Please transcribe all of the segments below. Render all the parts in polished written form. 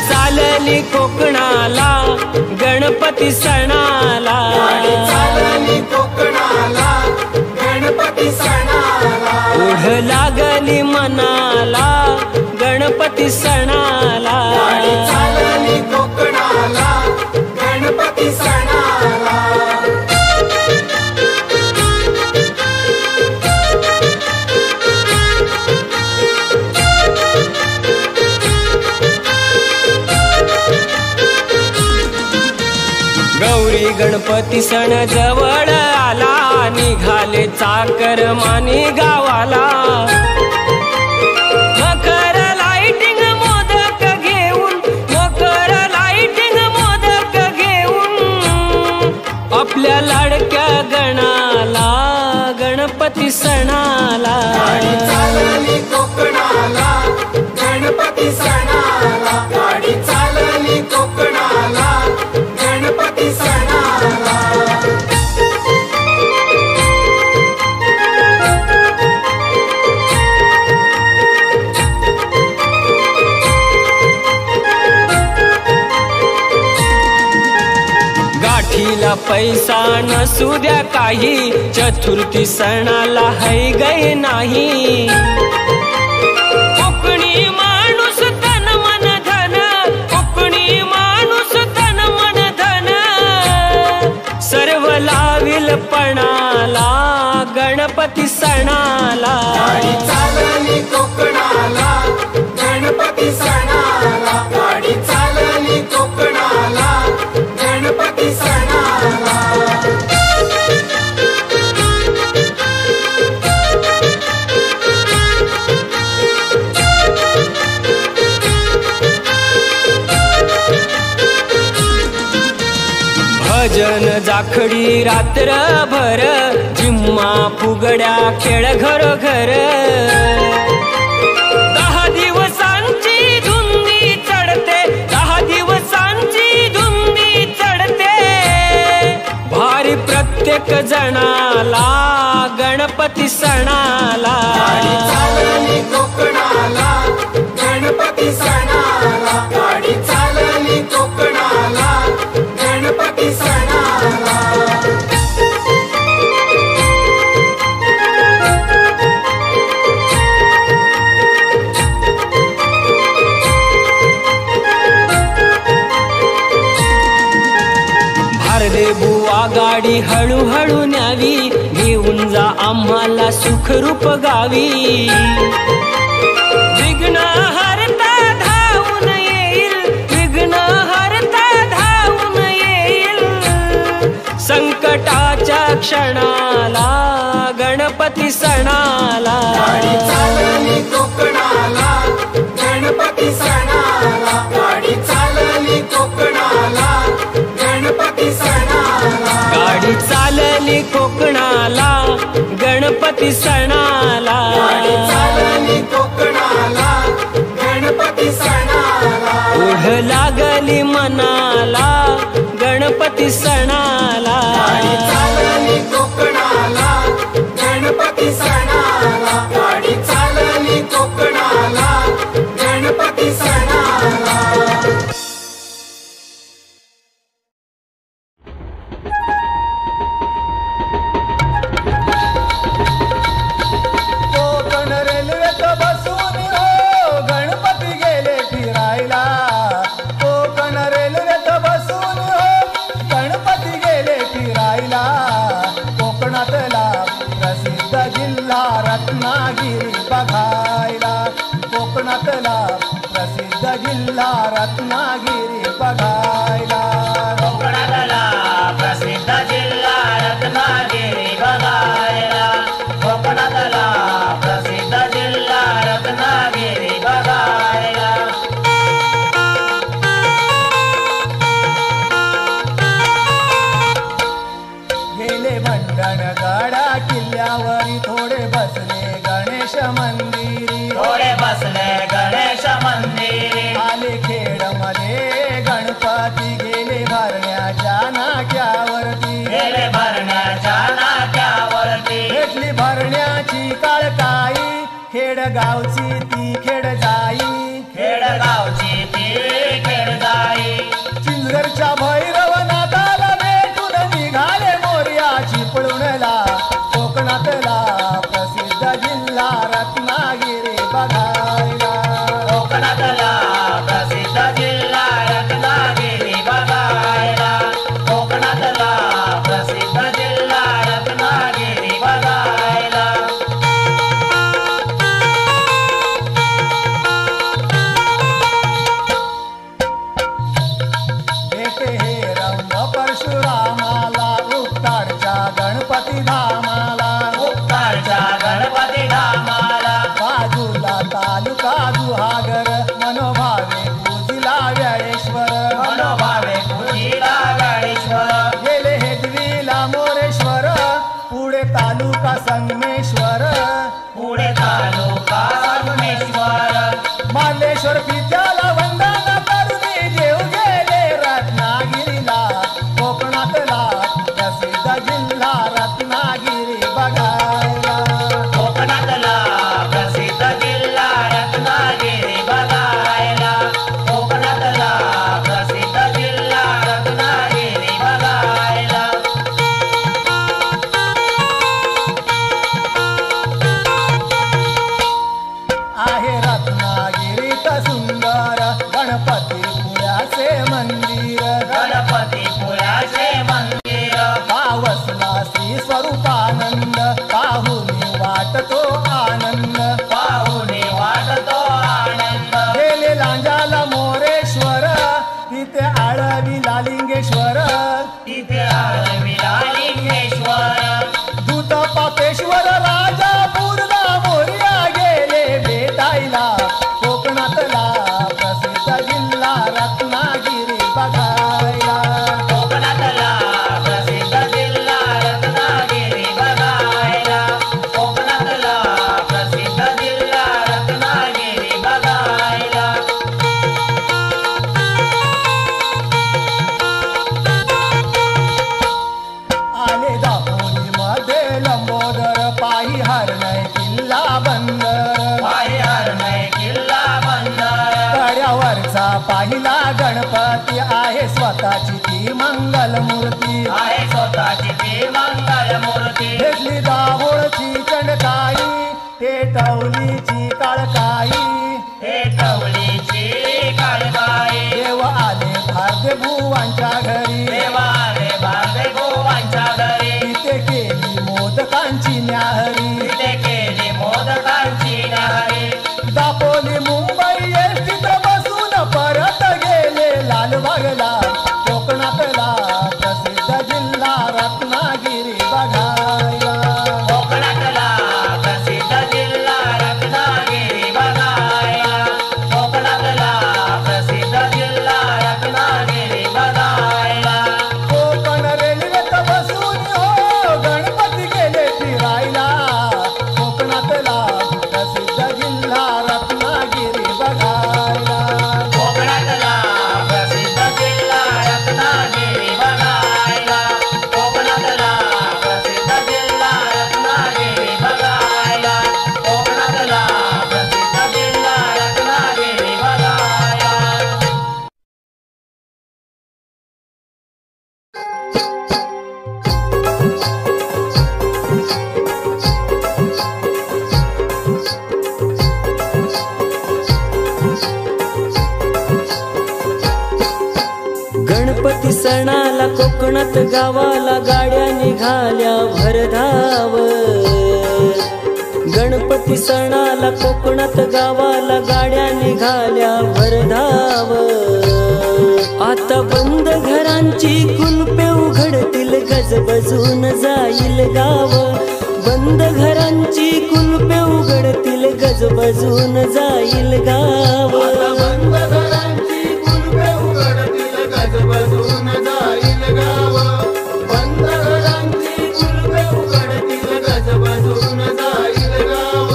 चालली कोकणाला गणपती सणाला, चालली कोकणाला गणपती सणाला, ओढ लागली मनाला गणपती सणाला, चालली कोकणाला गणपती सणाला। गौरी गणपती सण जवळ आला, निघाले चाकर मानी गावाला, मकर लाइटिंग मोदक घेऊन, मकर लाइटिंग मोदक घेऊन, आपल्या लाडक्या गणाला गणपती सणाला, चालली कोकणाला गणपती सणाला, गाडी चालली कोकणाला गणपती सणाला। गाठीला पैसा नसू द्या काही, चतुर्थी सणाला है गै नाही, कोकणी माणूस तन मन धन, कोकणी माणूस तन मन धन, सर्व लाविल पणाला गणपती सणाला, चालली कोकणाला गणपती सणाला, गाडी चालली कोकणाला गणपती सणाला। भजन जाखडी रात्रभर, जिम्मा फुगड्या खेळ घरोघर, 10 दिवसांची धुंदी चढते, 10 दिवसांची धुंदी चढते, भारी प्रत्येक जणाला गणपती सणाला, चालली कोकणाला गणपती सणाला, गाडी चालली कोकणाला गणपती सणाला। भारदे बुवा गाडी हळूहळू न्यावी, घेऊन जा आम्हाला सुखरूप गावी, विघ्न हरता धावून येईल, विघ्न हरता धावून येईल, संकटाच्या क्षणाला गणपती सणाला, चालली कोकणाला गणपती सणाला, गाडी चालली कोकणाला गणपती सणाला, गाडी चालली कोकणाला गणपती सणाला, चालली कोकणाला गणपती सणाला, ओढ लागली मनाला गणपती सणाला, चालली कोकणाला गणपती सणाला, गाडी चालली कोकणाला गणपती सणाला। कोकण रेल्वेत बसून हो गणपती गेले फिरायला, कोकण रेल्वेत बसून हो गणपती गेले फिरायला, कोकणातला प्रसिद्ध जिल्हा रत्नागिरी बघायला, कोकणातला प्रसिद्ध जिल्हा रत्नागिरी बघायला, कोकणातला प्रसिद्ध जिल्हा रत्नागिरी बघायला, कोकणातला प्रसिद्ध जिल्हा रत्नागिरी बघायला। गेले मंडणगडा किल्ल्यावरी, थोडे बसले गणेश मंदिरी, थोडे बसले गणेश मंदिरी, आले खेडमध्ये गणपती, गेले भरण्याच्या नाक्यावरती, गेले भरण्याच्या नाक्यावरती, भेटली भरण्याची काळकाई, खेडगावची ती खेड जाई, खेडगावची ती खेड पुराचे मंदिर गणपतीपुराचे मंदिर पावसला श्री स्वरूपानंद पाहुनी वाटतो आनंद पाहुणे वाटतो आनंद गेले लांजाला मोरेश्वर तिथे आळविला लिंगेश्वर तिथे आळविला लिंगेश्वर दूत पापेश्वर राजापूरला मोर्या गेले भेटायला कोकणातला प्रसिद्ध जिल्हा रत्नागिरी बघायला कोकणातला प्रसिद्ध जिल्हा रत्नागिरी बघायला कोकणातला प्रसिद्ध जिल्हा रत्नागिरी बघायला आले दापोली मध्ये लंबोदर पायी हरणय किल्ला बंदर पायी हरणय किल्ला बंदर कड्यावरचा पाहिला गणपती आहे स्वतःची ती मंगल मूर्ती आहे स्वतःची ती मंगल मूर्ती घेतली दाभोळची चंडकाई टेटवलीची काळकाई हे टवळीची काळबाई देव आले भारदे भुवांच्या घरी देवाने बांधे गोवांच्या घरी तिथे केली मोदकांची न्याहरी तिथे केली मोदकांची न्याहारी दापोली मुंबई एसटीत बसून परत गेले लालबागला कोकणातला प्रसिद्ध जिल्हा रत्नागिरी बघायला कोकणातला प्रसिद्ध जिल्हा रत्नागिरी बघायला कोकणातला प्रसिद्ध जिल्हा रत्नागिरी बघायला कोकण रेल्वेत बसून हो गणपती गेले फिरायला कोकणातला प्रसिद्ध जिल्हा रत्नागिरी बघायला कोकणातला प्रसिद्ध जिल्हा रत्नागिरी बघायला कोकणातला प्रसिद्ध जिल्हा रत्नागिरी बघायला कोकणातला प्रसिद्ध जिल्हा रत्नागिरी बघायला गणपती सणाला कोकणात गावाला गाड्या निघाल्या भरधाव गणपती सणाला कोकणात गावाला गाड्या निघाल्या भरधाव आता बंद घरांची कुलपे उघडतील गजबजून जाईल गाव बंद घरांची कुलपे उघडतील गजबजून जाईल गाव बंद घरांची कुलपे उघडतील गजबजून जाईल गाव बंद घरांची कुलपे उघडतील गजबजून जाईल गाव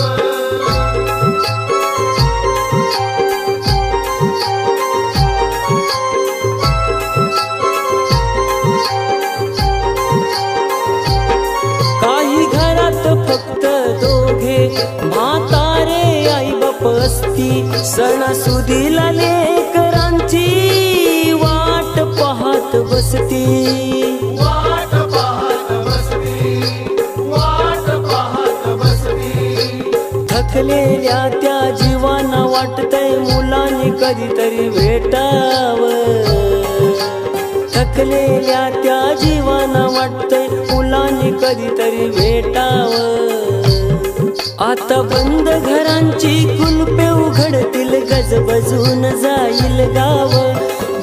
काही घरात फक्त दोघे म्हातारे आई बाप असती सणासुदीला लेकरांची वाट पाहत बसती वाट पाहत बसती वाट पाहत बसती थकलेल्या त्या जीवांना वाटतंय मुलांनी कधीतरी भेटाव थकलेल्या त्या जीवांना वाटतंय मुलांनी कधीतरी भेटाव आता बंद घरांची कुलपे उघडतील गजबजून जाईल गाव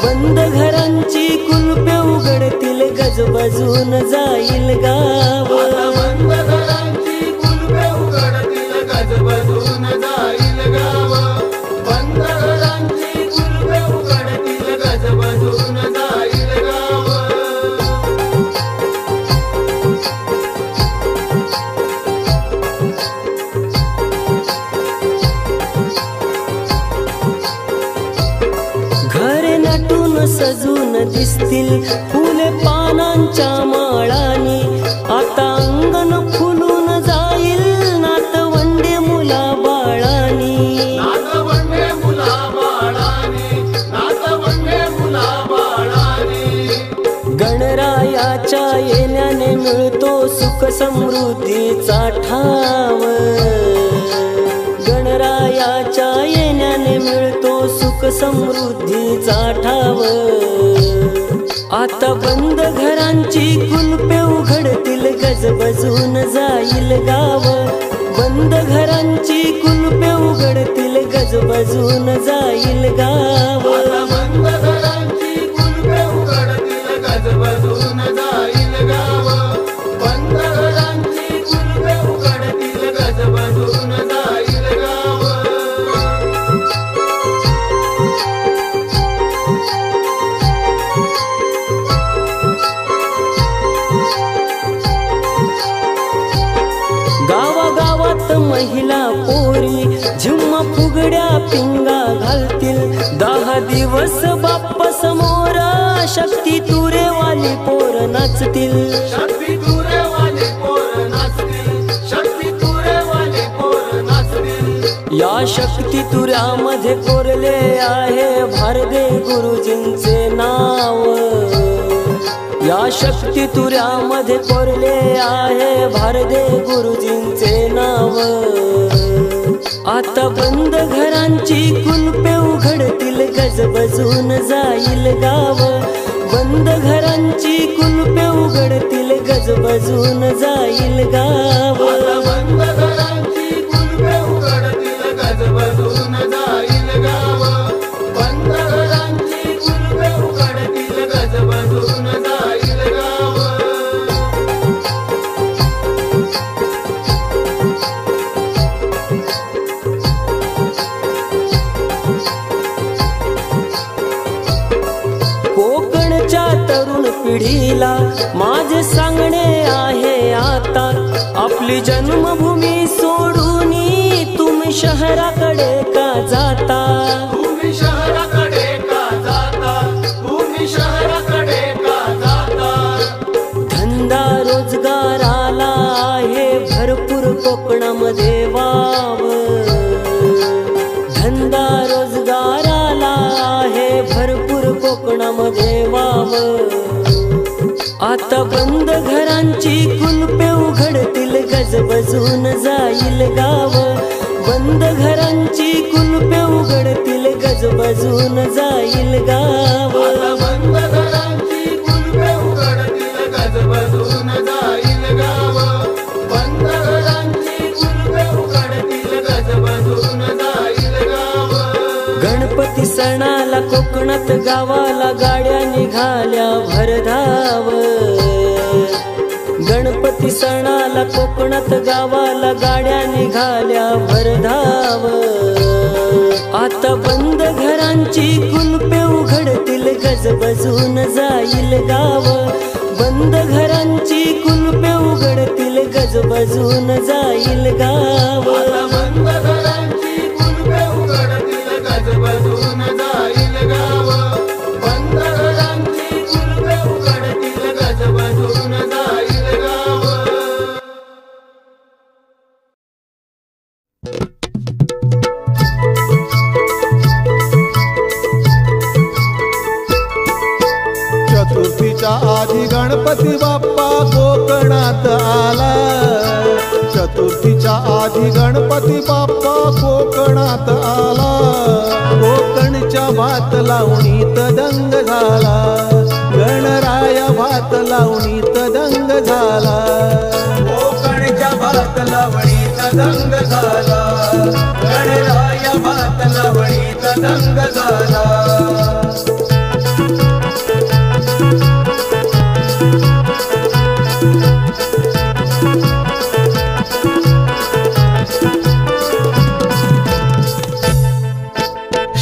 बंद घरांची कुलपे उघडतील गजबजून जाईल गाव बंद घरांची कुलपे उघडतील गजबजून जाईल गाव बंद घरांची कुलपे उघडतील गजबजून जाईल गाव घरे नटून सजून दिसतील फुले पानांच्या माळानी आता अंगण फुलून जाईल नातवंडे मुला बाळानी नातवंडे मुला बाळानी नातवंडे मुला बाळानी गणरायाच्या येण्याने मिळतो सुख समृद्धीचा ठाव गणरायाच्या येण्याने मिळतो सुख समृद्धीचा ठाव. आता बंद घरांची कुलपे उघडतील गजबजून जाईल गाव. बंद घरांची कुलपे उघडतील गजबजून जाईल गाव. आता बंद घरांची कुलपे उघडतील गजबजून जाईल गाव. बंद घरांची कुलपे उघडतील गजबजून जाईल गाव. गावागावात महिला पोरी झिम्मा फुगड्या पिंगा घालतील. 10 दिवस बाप्पा समोर शक्ती तुरेवाली पोर नाचतील. शक्ती तुरेवाले पोर नाचतील. शक्ती तुरेवाले पोर नाचतील. या शक्ती तुऱ्यामध्ये कोरले आहे भारदे गुरुजींचे नाव. या शक्ती तुऱ्यामध्ये कोरले आहे भारदे गुरुजींचे नाव. आता बंद घरांची कुलपे उघडतील गजबजून जाईल गाव. बंद घरांची कुलपे उघडतील गजबजून जाईल गाव. आता बंद घरांची कुलपे उघडतील गजबजून जाईल गाव. बंद घरांची कुलपे उघडतील गजबजून जाईल गाव. कोकणच्या तरुण पिढीला माझे सांगणे आहे आता. आपली जन्मभूमी सोडून तुम्ही शहराकडे का जाता. तुम्ही शहराकडे का जाता. तुम्ही शहराकडे का जाता. धंदा रोजगाराला आहे भरपूर कोकणामध्ये वाव. धंदा रोजगाराला आहे भरपूर कोकणामध्ये वाव. आता बंद घरांची कुलपे उघडतील गजबजून जाईल गाव. बंद घरांची कुलपे उघडतील गजबजून जाईल गाव. आता बंद घरांची कुलपे उघडतील गजबजून जाईल गाव. बंद घरांची कुलपे उघडतील गजबजून जाईल गाव. गणपती सणाला कोकणात गावाला गाड्या निघाल्या भरधाव. गणपती सणाला कोकणात गावाला गाड्या निघाल्या भरधाव. आता बंद घरांची कुलपे उघडतील गजबजून जाईल गाव. बंद घरांची कुलपे उघडतील गजबजून जाईल गाव. आता बंद घरांची कुलपे उघडतील गजबजून जाईल गाव. बंद घरांची कुलपे उघडतील गजबजून जाईल गाव. चतुर्थीच्या आधी गणपती बाप्पा कोकणात आला. चतुर्थीच्या आधी गणपती बाप्पा कोकणात आला. कोकणच्या भात लावणीत दंग झाला. गणराया भात लावणीत दंग झाला. कोकणच्या भात लावणीत दंग झाला. गणराया भात लावणीत दंग झाला.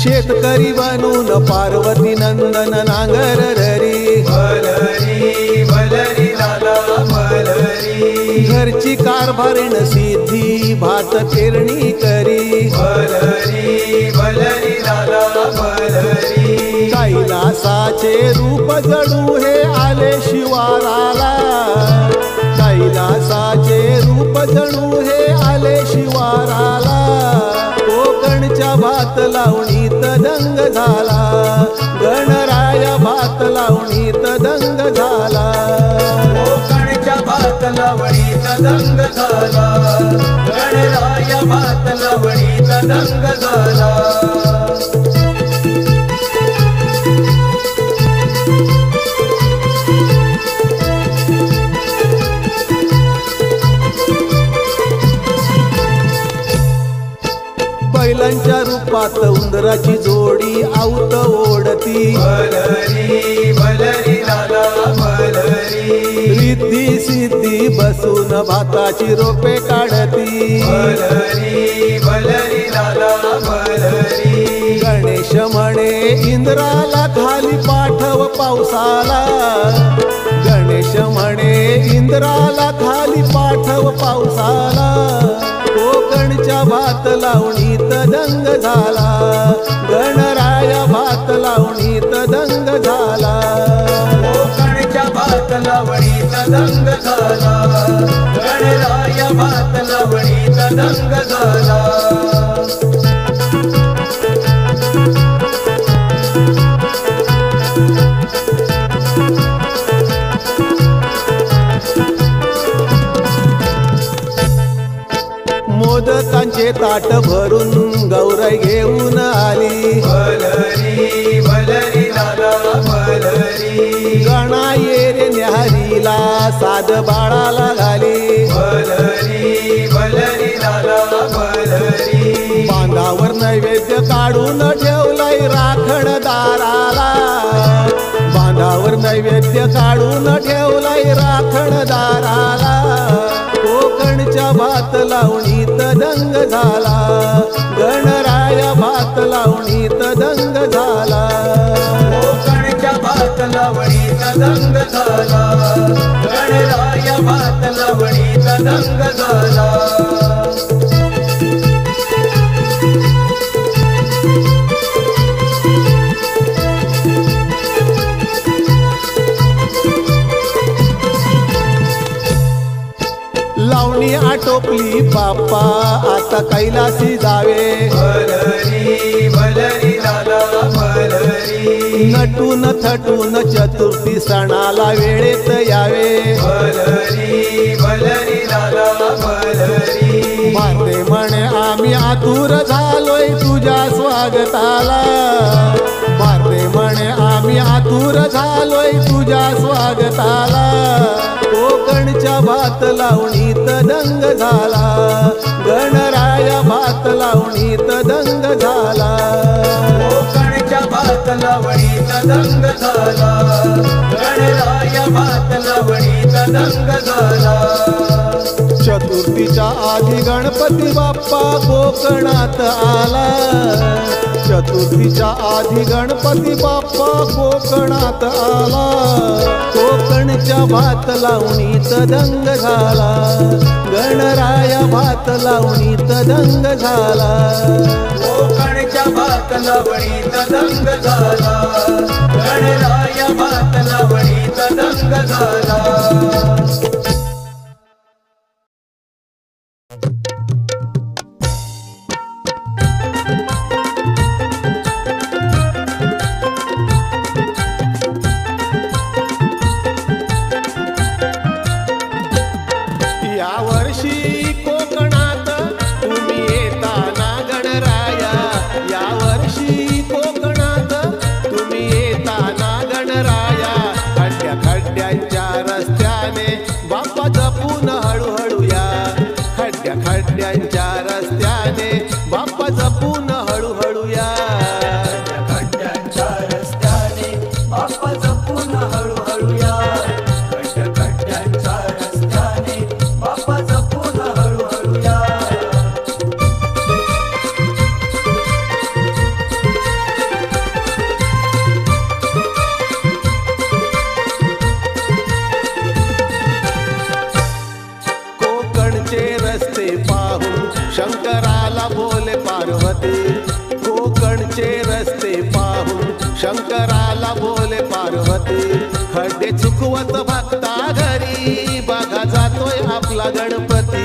शेतकरी बनून पार्वती नंदन नांगर ररी. भलरी भलरी लाला भलरी. घरची कारभारीण सिद्धी भात पेरणी करी. भलरी भलरी लाला भलरी. कैलासाचे रूप जडू हे आले शिवाराला. कैलासाचे रूप जडू हे आले शिवाराला. कोकणच्या भात लावणीत दंग झाला. गणराया भात लावणीत दंग झाला. कोकणच्या भात लावणीत दंग झाला. गणराया भात लावणीत दंग झाला. बैलांच्या रूपात उंदराची जोडी आवत ओढती मलरी मलरी लाला मलरी रिद्धी सिद्धी बसून भाताची रोपे काढती मलरी मलरी लाला मलरी गणेश म्हणे इंद्राला खाली पाठव पावसाला गणेश म्हणे इंद्राला खाली पाठव पावसाला कोकणच्या भात लावणीत दंग झाला गणराया भात लावणीत दंग झाला कोकणच्या भात लावणीत दंग झाला गणराया भात लावणीत दंग झाला मोदकांचे ताट भरून गौराई घेऊन आली मलरी मलरी लाला मलरी गणा ये रे न्याहारीला साध बाळाला घाली मलरी मलरी लाला मलरी बांधावर नैवेद्य काढून ठेवलाय राखण दाराला बांधावर नैवेद्य काढून ठेवलाय राखण दाराला कोकणच्या भात लावणीत दंग झाला गणराया भात लावणीत दंग झाला कोकणच्या भात लावणीत दंग झाला गणराया भात लावणीत दंग झाला लावणी आटोपली बाप्पा आता कैलासी जावे मलरी मलरी लाला मलरी नटून थटून चतुर्थी सणाला वेळेत यावे मलरी मलरी लाला मलरी माते म्हणे आम्ही आतुर झालोय तुझ्या स्वागताला माते म्हणे आम्ही आतुर झालोय तुझ्या स्वागताला कोकणच्या भात लावणीत दंग झाला गणराया भात लावणीत दंग झाला कोकणच्या भात लावणीत दंग झाला गणराया भात लावणीत दंग झाला चतुर्थीच्या आधी गणपती बाप्पा कोकणात आला चतुर्थीच्या आधी गणपती बाप्पा कोकणात आला कोकणच्या भात लावणीत दंग झाला गणराया भात लावणीत दंग झाला कोकणच्या भात लावणीत दंग झाला गणराया भात लावणीत दंग झाला यावर्षी कोकणात तुम्ही येताना गणराया यावर्षी कोकणात तुम्ही येताना गणराया खड्ड्या खड्ड्यांच्या रस्त्याने बाप्पा जपून हळूहळू या खड्ड्या खड्ड्यांच्या रस्त्याने बाप्पा जपून हळूहळू या खड्ड्यांच्या रस्त्याने बाप्पा जपून हळूहळू या खड्ड्यांच्या रस्त्याने बाप्पा जपून हळूहळू या कोकणचे रस्ते पाहून शंकराला बोले पार्वती कोकणचे रस्ते पाहून शंकराला बोले पार्वती खड्डे चुकवत भक्ता घरी बघा जातोय आपला गणपती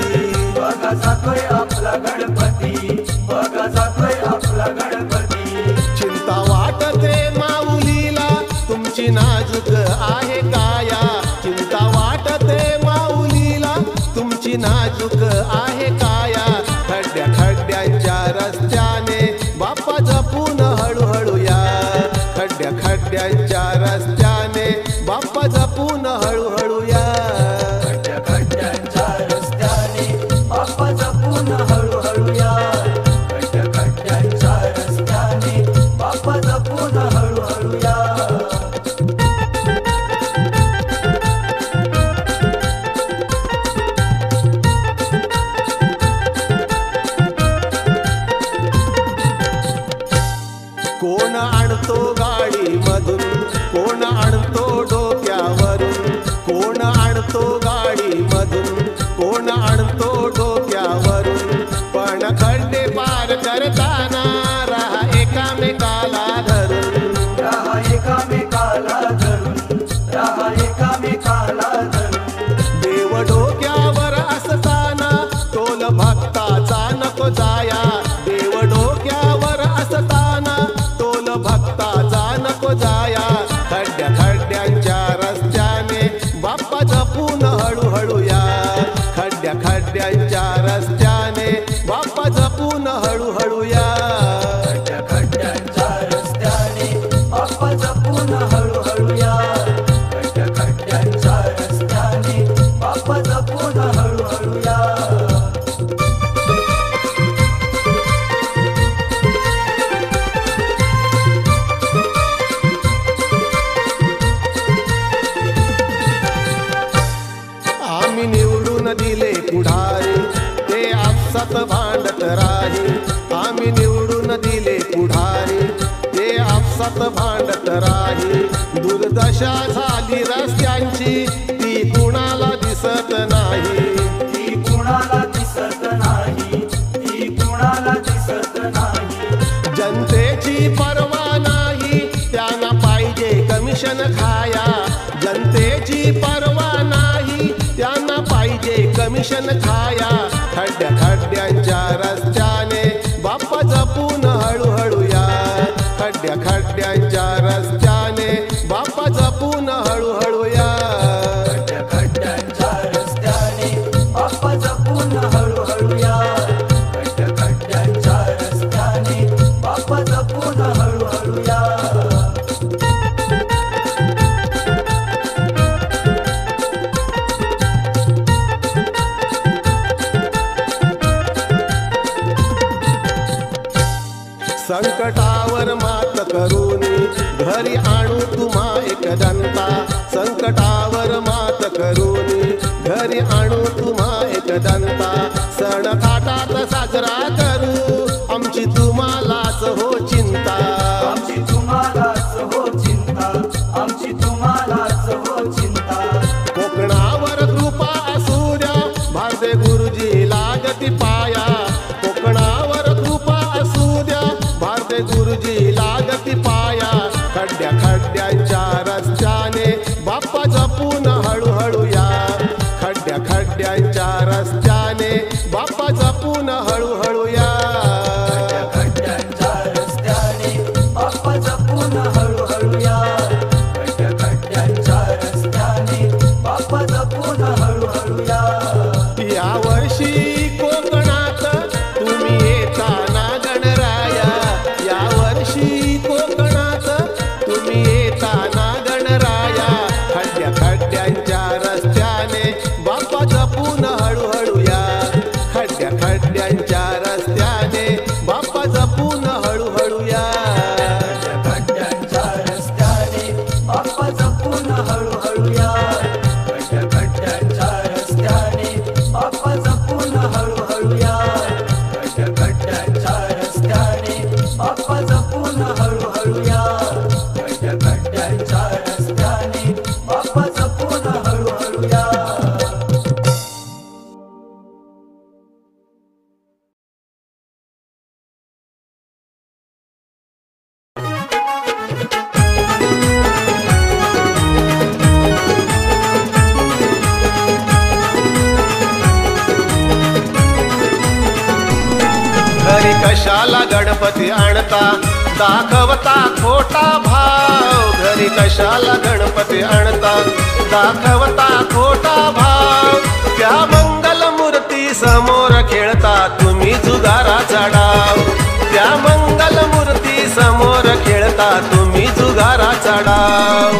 बघा जातोय आपला गणपती बघा जातोय आपला गणपती चिंता वाटते माऊलीला तुमची नाजूक आहे काया चिंता वाटते माऊलीला तुमची नाजूक आहे काया खड्ड्या खड्ड्यांच्या रस्त्याने बाप्पा जपून हळूहळू या खड्ड्या खड्ड्यांच्या रस्त्याने बाप्पा जपून हळूहळू या खड्ड्यांच्या रस्त्याने बाप्पा जपून हळूहळू या खड्ड्या आपसात भांडत राही आम्ही निवडून दिले पुढारी ते आपसात भांडत राही दुर्दशा झाली रस्त्यांची ती कुणाला दिसत नाही ती कुणाला दिसत नाही ती कुणाला दिसत नाही जनतेची पर्वा नाही त्यांना पाहिजे कमिशन खाया जनतेची पर्वा नाही त्यांना पाहिजे कमिशन खाया खड्ड्या खड्ड्यांच्या रस्त्याने बाप्पा जपून हळूहळू या खड्ड्या खड्ड्यांच्या रस्त्याने बाप्पा जपून हळूहळू या खड्ड्या खड्ड्यांच्या रस्त्याने बाप्पा जपून हळूहळू या खड्ड्या खड्ड्यांच्या रस्त्याने बाप्पा जपून हळूहळू या संकटावर मात करून घरी आणू तुम्हा एक दंता संकटावर मात करून घरी आणू तुम्हा एक दंता सण थाटात साजरा करू आमची तुम्हालाच हो चिंता आमची तुम्हालाच हो चिंता आमची तुम्हालाच हो चिंता कोकणावर कृपा असू द्या भारते गुरुजी लागती पाया कोकणावर कृपा असू द्या भारते गुरुजी लागती पाया खड्ड्या खड्ड्यांच्या रस्त्याने बाप्पा जपून हळूहळू या खड्ड्या खड्ड्यांच्या रस्त्याने बाप्पा जपून हळूहळू या खड्ड्या खड्ड्यांच्या रस्त्याने बाप्पा जपून हळूहळू या खड्ड्या खड्ड्यांच्या रस्त्याने बाप्पा जपून हळूहळू या यावर्षी कोकणात तुम्ही येताना गणराया यावर्षी कोकणात तुम्ही येताना गणराया खड्ड्या खड्ड्यांच्या रस्त्याने बाप्पा जपून हळूहळू या खड्ड्या खड्ड्यांच्या रस्त्याने बाप्पा जपून हळूहळू या खड्ड्यांच्या रस्त्याने बाप्पा जपून हळूहळू या खड्ड्या खड्ड्यांच्या रस्त्याने बाप्पा जपून हळूहळू या खड्ड्या खड्ड्यांच्या रस्त्याने बाप्पा जपून हळूहळू या खड्ड्या खड्ड्यांच्या रस्त्याने बाप्पा जपून हळूहळू या घरी कशाला गणपती आणता दाखवता खोटा भाव घरी कशाला गणपती आणता दाखवता खोटा भाव त्या मंगल मूर्ती समोर खेळता तुम्ही जुगाराचा डाव त्या मंगल मूर्ती समोर खेळता तुम्ही जुगाराचा डाव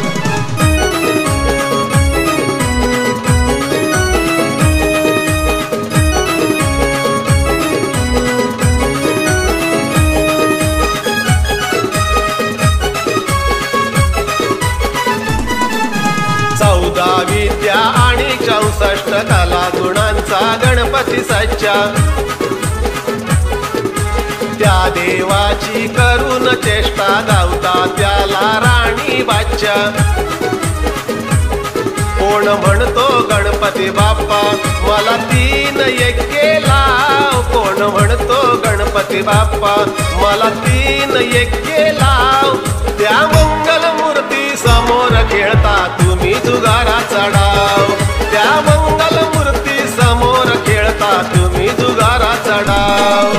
विद्या आणि 64 कला गुणांचा गणपती सच्चा त्या देवाची करून चेष्टा गावता त्याला राणी बाच्या कोण म्हणतो गणपती बाप्पा मला 3 एके लाव कोण म्हणतो गणपती बाप्पा मला 3 एके लाव त्या मंगल मूर्ती समोर खेळता तुम्ही जुगाराचा डाव त्या मंगल मूर्ती समोर खेळता तुम्ही जुगाराचा डाव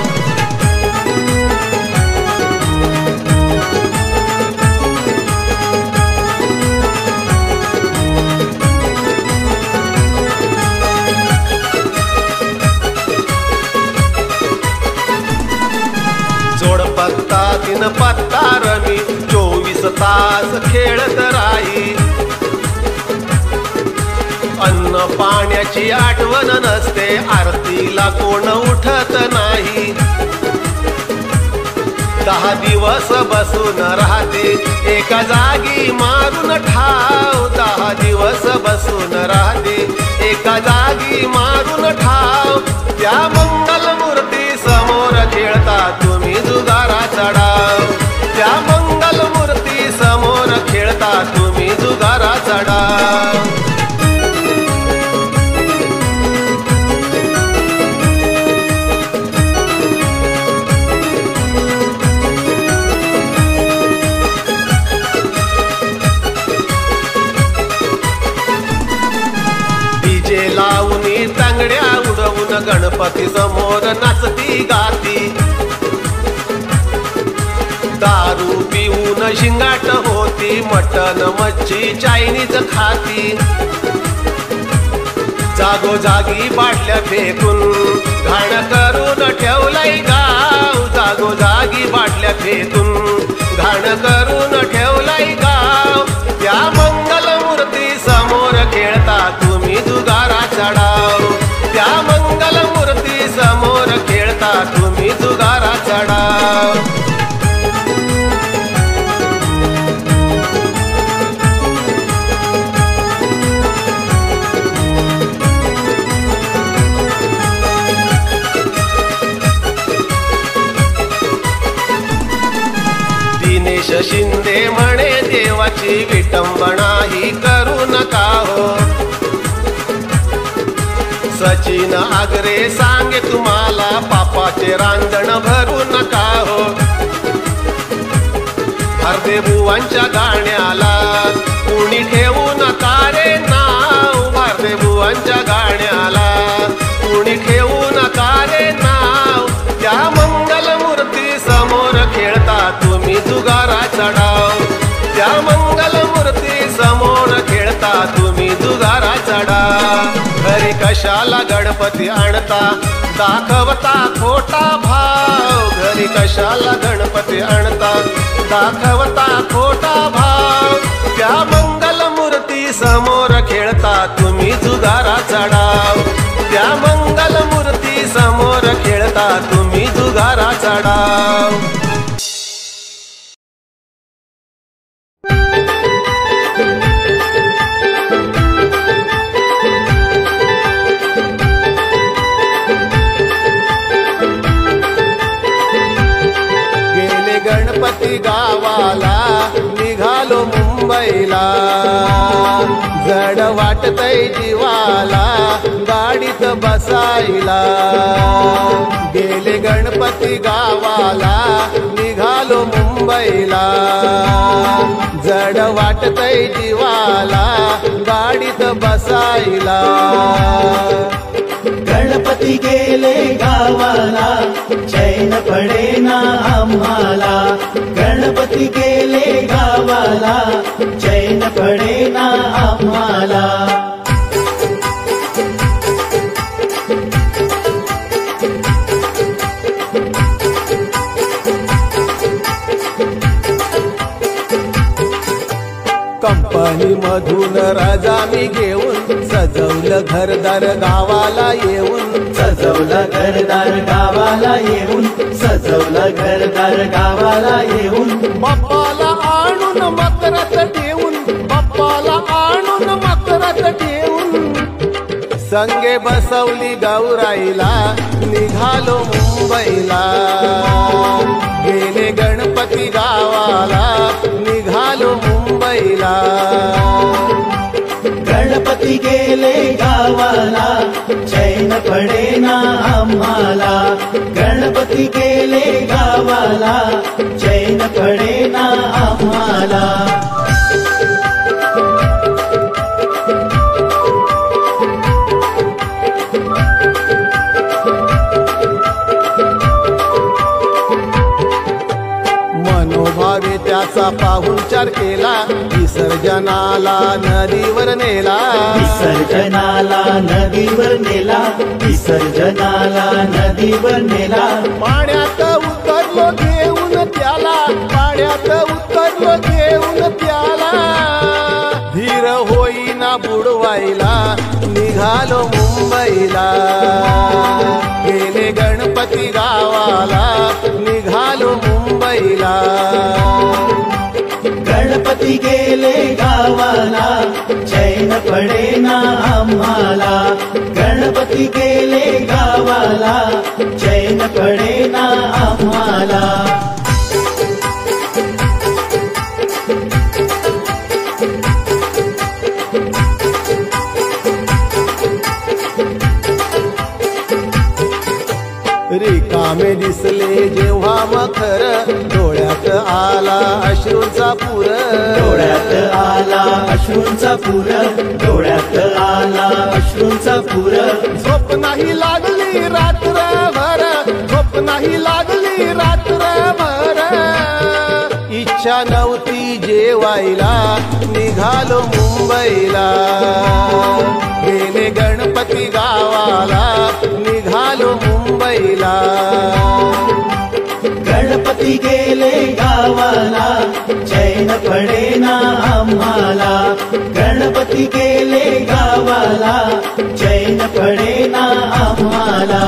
जोडपत्ता 3 पत्ता रमी 24 तास खेळत राही अन्न पाण्याची आठवण नसते आरतीला कोण उठत नाही 10 दिवस बसून राहते एका जागी मारून ठाव 10 दिवस बसून राहते एका जागी मारून ठाव त्या मंगल खेळता तुम्ही जुगाराचा डाव. डीजे लावून तांगड्या उडवून गणपती समोर नाचती गाती. दारू पिऊन शिंगाट होती, मटन मच्छी चायनीज खाती. जागोजागी बाटल्या फेकून घाण करून ठेवलंय गाव. जागोजागी बाटल्या फेकून घाण करून ठेवलंय गाव. त्या मंगलमूर्ती समोर खेळता तुम्ही जुगाराचा डाव. त्या मंगलमूर्ती समोर खेळता तुम्ही जुगाराचा डाव. दिनेश शिंदे म्हणे देवाची विटंबना ही करू नका हो. सचिन आगरे सांगे तुम्हाला पापाचे रांजण भरू नका हो. हरदे बुवांच्या गाण्याला कुणी ठेवू नका रे नाव. हरदे बुवांच्या गाण्याला कुणी ठेवू नका रे नाव. त्या मंगलमूर्ती समोर खेळता तुम्ही जुगाराचा डाव. त्या मंगलमूर्ती समोर खेळता तुम्ही जुगाराचा डाव. घरी कशाला गणपती आणता दाखवता खोटा भाव. घरी कशाला गणपती आणता दाखवता खोटा भाव. त्या मंगलमूर्ती समोर खेळता तुम्ही जुगाराचा डाव. त्या मंगलमूर्ती समोर खेळता तुम्ही जुगाराचा डाव. गेले गणपती गावाला निघालो मुंबईला. जड वाटतय जीवाला गाडीत बसायला. गेले गणपती गावाला निघालो मुंबईला. जड वाटतय जीवाला गाडीत बसायला. गणपती गेले गावाला चैन पडेना आम्हाला. गणपती गेले गावाला चैन पडेना आम्हाला. कंपनी मधून राजा मी घेऊन सजवलं घरदार गावाला येऊन. सजवलं घरदार गावाला येऊन. सजवलं घरदार गावाला येऊन. बाप्पाला आणून मकरात ठेवून. बाप्पाला आणून मकरात ठेवून. संगे बसवली गौराईला निघालो मुंबईला. गेले गणपती गावाला निघालो मुंबईला. गणपती गेले गावाला चैन पडेना आम्हाला. गणपती गेले गावाला चैन पडेना आम्हाला. मनोभावे त्याचा पाहुणचार केला. विसर्जनाला नदीवर नेला. विसर्जनाला नदीवर नेला. विसर्जनाला नदीवर नेला. पाण्यात उतरलो घेऊन त्याला. पाण्यात उतरलो घेऊन त्याला. धीर होईना बुडवायला निघालो मुंबईला. गेले गणपती गावाला निघालो मुंबईला. गणपती गेले गावाला चैन पडेना आम्हाला. गणपती गेले गावाला चैन पडेना आम्हाला. रिकामे दिसले जेव्हा मखर डोळ्यात आला अश्रूंचा पूर डोळ्यात आला अश्रूंचा पूर डोळ्यात आला अश्रूंचा पूर झोप नाही लागली रात्रभर झोप नाही लागली रात्रभर इच्छा नव्हती जेवायला निघालो मुंबईला गेले गणपती गावाला निघालो मुंबईला गणपती गेले गावाला चैन पडेना आम्हाला गणपती गेले गावाला चैन पडेना आम्हाला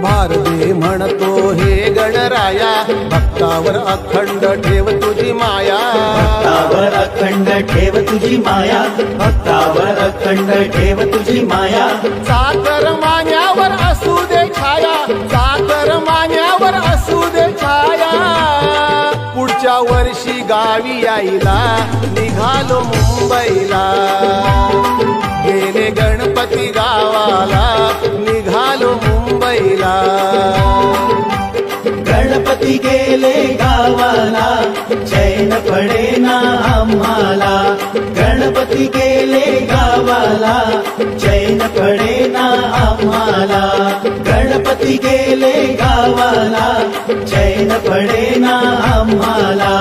भारदे म्हणतो हे गणराया भक्तावर अखंड ठेव तुझी माया भक्तावर अखंड ठेव तुझी माया भक्तावर अखंड ठेव तुझी माया साकर मान्यावर असू दे छाया साकर मान्यावर असू दे छाया पुढच्या वर्षी गावी यायला निघालो मुंबईला गेले गणपती गावाला निघालो मुंबईला गणपती गेले गावाला चैन पडेना आम्हाला गणपती गेले गावाला चैन पडेना आम्हाला गणपती गेले गावाला चैन पडेना आम्हाला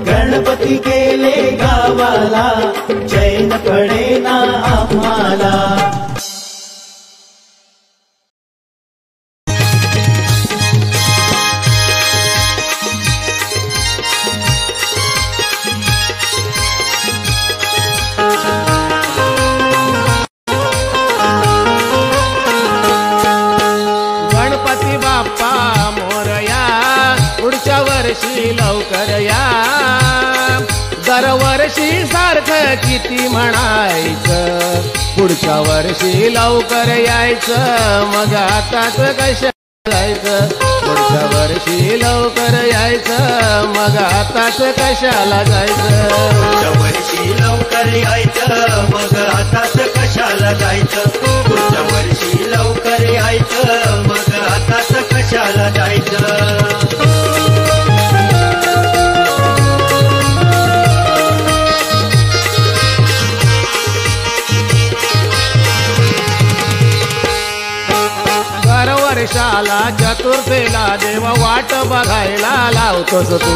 गणपती गेले गावाला चैन पडेना आम्हाला गणपती बाप्पा मोरया पुढच्या वर्षी लवकर या दरवर्षी सारखं किती म्हणायचं पुढच्या वर्षी लवकर यायचं मग आताच कशा जायचं पुढच्या वर्षी लवकर यायचं मग आताच कशाला जायचं पुढच्या वर्षी लवकर यायचं मग आताच कशाला जायचं पुढच्या वर्षी लवकर यायचं मग आताच कशाला जायचं वर्षाला चतुर्थीला देव वाट बघायला लावतोस तू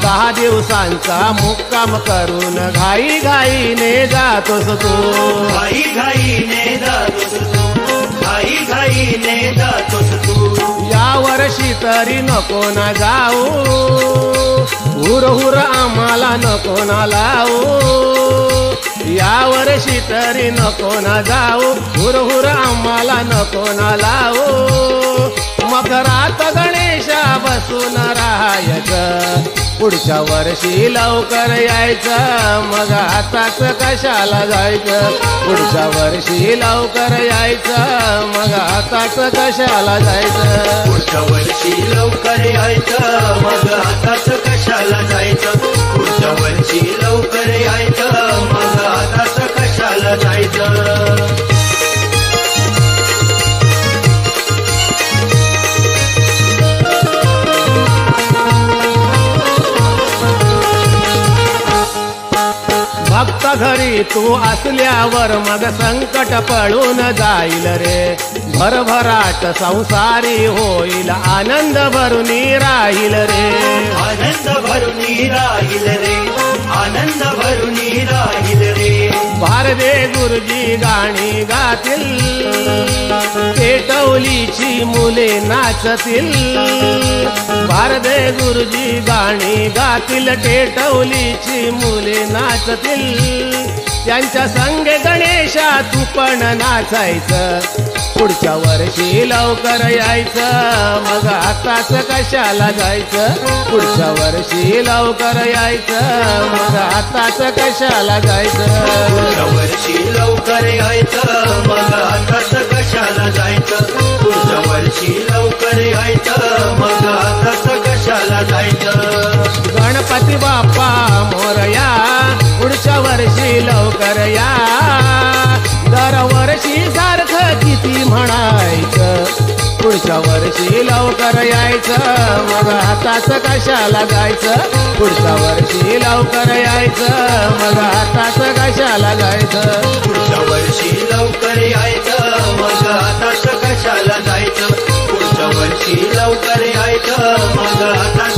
10 दिवसांचा मुक्काम करून घाई घाईने जातोस तू घाई घाईने जातोस तू घाई घाईने जातोस तू या वर्षी तरी नको ना जाऊ हुर हुर आम्हाला नको ना लावू या वर्षी तरी नको ना जाऊ हुर हुर आम्हाला नको ना लावू मकरात गणेशा बसून राहायचं पुढच्या वर्षी लवकर यायचं मग आताच कशाला जायचं पुढच्या वर्षी लवकर यायचं मग आताच कशाला जायचं पुढच्या वर्षी लवकर यायचं मग आताच कशाला जायचं पुढच्या वर्षी लवकर यायचं मग आताच कशाला जायचं भक्त घरी तू असल्यावर मग संकट पळून जाईल रे भरभराट संसारी होईल आनंद भरून राहील रे आनंद भरून राहील रे आनंद भरून राहील रे भारदे गुरुजी गाणी गातील पेटवलीची मुले नाचतील भारदे गुरुजी गाणी गातील पेटवलीची मुले नाचतील त्यांच्या संग गणेशा तू पण नाचायचं पुढच्या वर्षी लवकर यायचं मग आताच कशाला जायचं पुढच्या वर्षी लवकर यायचं मग आताच कशाला जायचं पुढच्या वर्षी लवकर यायचं मग आताच कशाला जायचं पुढच्या वर्षी लवकर यायचं मग आताच कशाला जायचं लवकर यायचं मग हाताच कशाला जायचं पुढच्या वर्षी लवकर यायचं मग हाताच कशाला जायचं पुढच्या वर्षी लवकर यायचं मग आताच कशाला जायचं पुढच्या वर्षी लवकर यायचं मग आताच